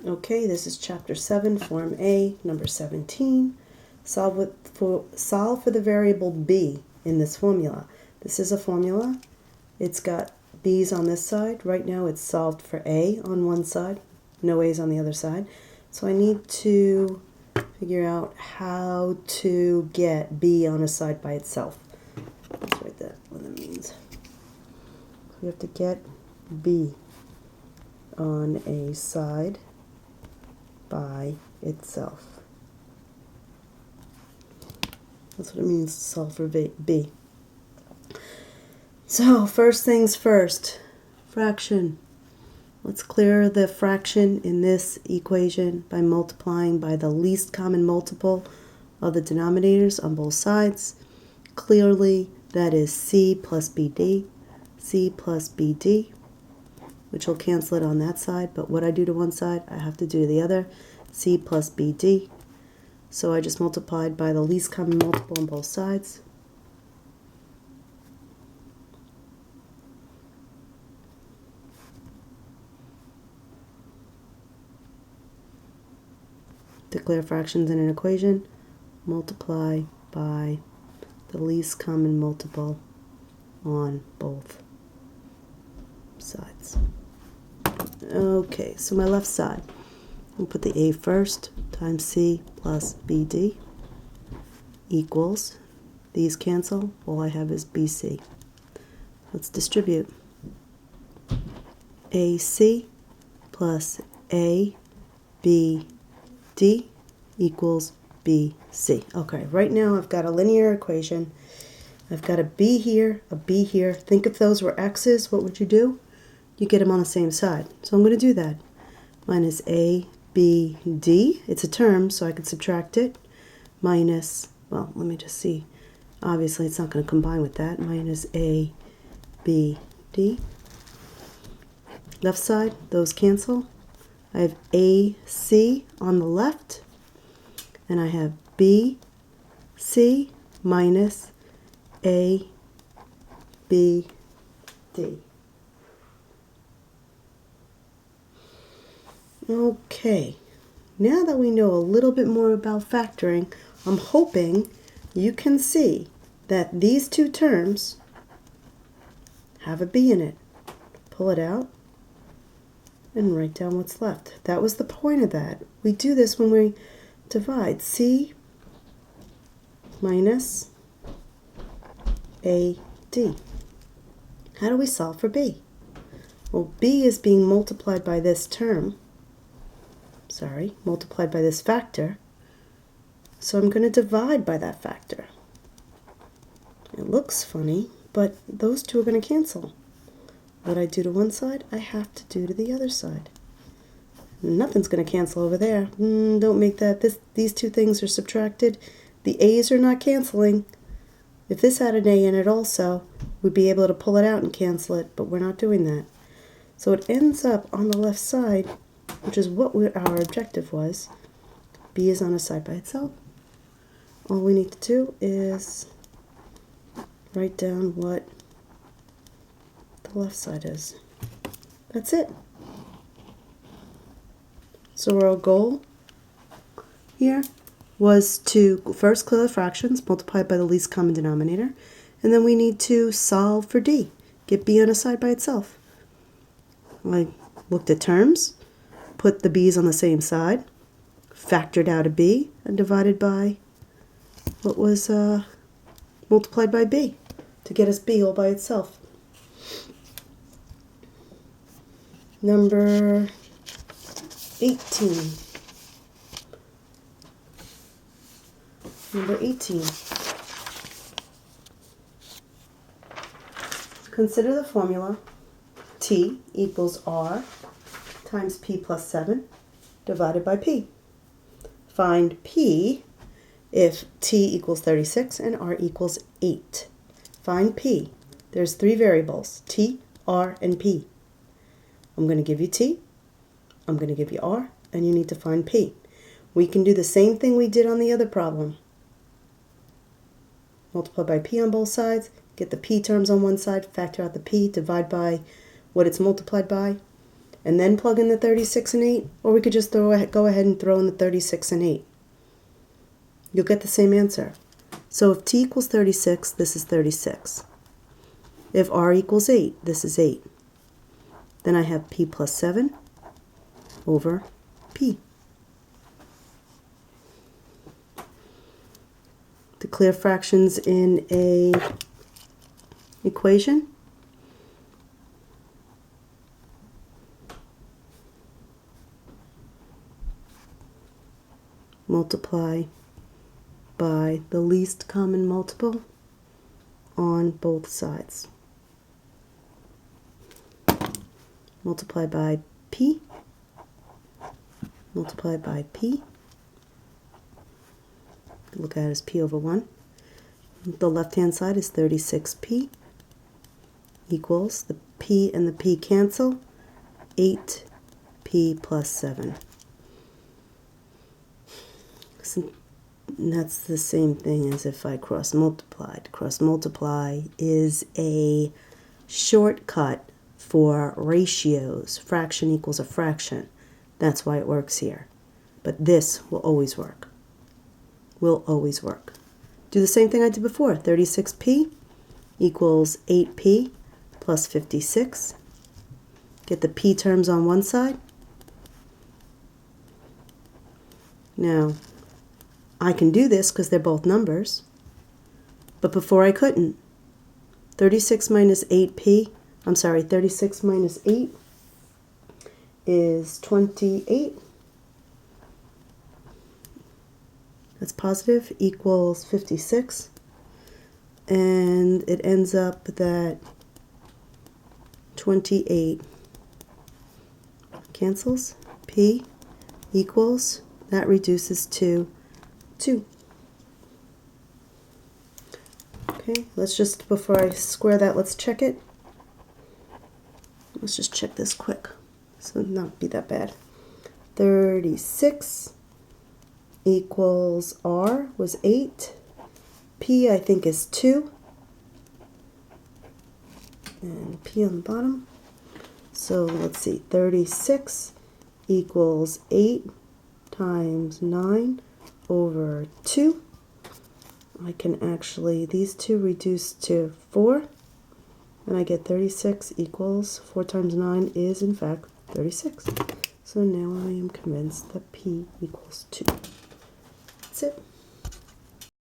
Okay, this is Chapter 7, Form A, number 17. Solve for the variable b in this formula. This is a formula. It's got b's on this side. Right now it's solved for a on one side, no a's on the other side. So I need to figure out how to get b on a side by itself. Let's write that, what that means. We have to get b on a side by itself. That's what it means to solve for b. So first things first, fraction. Let's clear the fraction in this equation by multiplying by the least common multiple of the denominators on both sides. Clearly that is c plus bd, which will cancel it on that side, but what I do to one side, I have to do to the other, c plus bd. So I just multiplied by the least common multiple on both sides. Declare fractions in an equation, multiply by the least common multiple on both sides. Okay, so my left side, I'll put the a first, times c plus bd equals, these cancel, all I have is bc. Let's distribute. AC plus abd equals bc. Okay, right now I've got a linear equation. I've got a b here, a b here. Think if those were x's, what would you do? You get them on the same side. So I'm going to do that. Minus a, b, d. It's a term, so I can subtract it. Minus, well, let me just see. Obviously, it's not going to combine with that. Minus a, b, d. Left side, those cancel. I have AC on the left, and I have BC minus ABD. Okay, now that we know a little bit more about factoring, I'm hoping you can see that these two terms have a B in it. Pull it out and write down what's left. That was the point of that. We do this when we divide. C minus AD. How do we solve for B? Well, B is being multiplied by this term. Multiplied by this factor. So I'm going to divide by that factor. It looks funny, but those two are going to cancel. What I do to one side, I have to do to the other side. Nothing's going to cancel over there. Don't make that. These two things are subtracted. The a's are not canceling. If this had an a in it also, we'd be able to pull it out and cancel it, but we're not doing that. So it ends up on the left side, which is what our objective was. B is on a side by itself. All we need to do is write down what the left side is. That's it. So our goal here was to first clear the fractions, multiply by the least common denominator, and then we need to solve for D. Get B on a side by itself. I looked at terms, put the B's on the same side, factored out a B, and divided by what was multiplied by B to get us B all by itself. Number 18. Number 18. Consider the formula T equals R times P plus 7 divided by P. Find P if T equals 36 and R equals 8. Find P. There's three variables, T, R, and P. I'm going to give you T, I'm going to give you R, and you need to find P. We can do the same thing we did on the other problem. Multiply by P on both sides, get the P terms on one side, factor out the P, divide by what it's multiplied by. and then plug in the 36 and 8, or we could just go ahead and throw in the 36 and 8. You'll get the same answer. So if t equals 36, this is 36. If r equals 8, this is 8. Then I have p plus 7 over p. Declare fractions in a equation. Multiply by the least common multiple on both sides. Multiply by p, multiply by p. Look at it as p over 1. The left-hand side is 36p equals, the p and the p cancel, 8p plus 7. So that's the same thing as if I cross-multiplied. Cross-multiply is a shortcut for ratios. Fraction equals a fraction. That's why it works here. But this will always work. Will always work. Do the same thing I did before. 36p equals 8p plus 56. Get the p terms on one side. Now, I can do this because they're both numbers, but before I couldn't. 36 minus 8p, 36 minus 8 is 28. That's positive, equals 56. And it ends up that 28 cancels. P equals, that reduces to 2. Okay, let's just, before I square that, let's check it. Let's just check this quick, so not be that bad. 36 equals r was 8. P I think is 2. And p on the bottom. So let's see, 36 equals 8 times 9 over 2. I can actually, these two reduce to 4. And I get 36 equals 4 times 9 is in fact 36. So now I am convinced that p equals 2. That's it.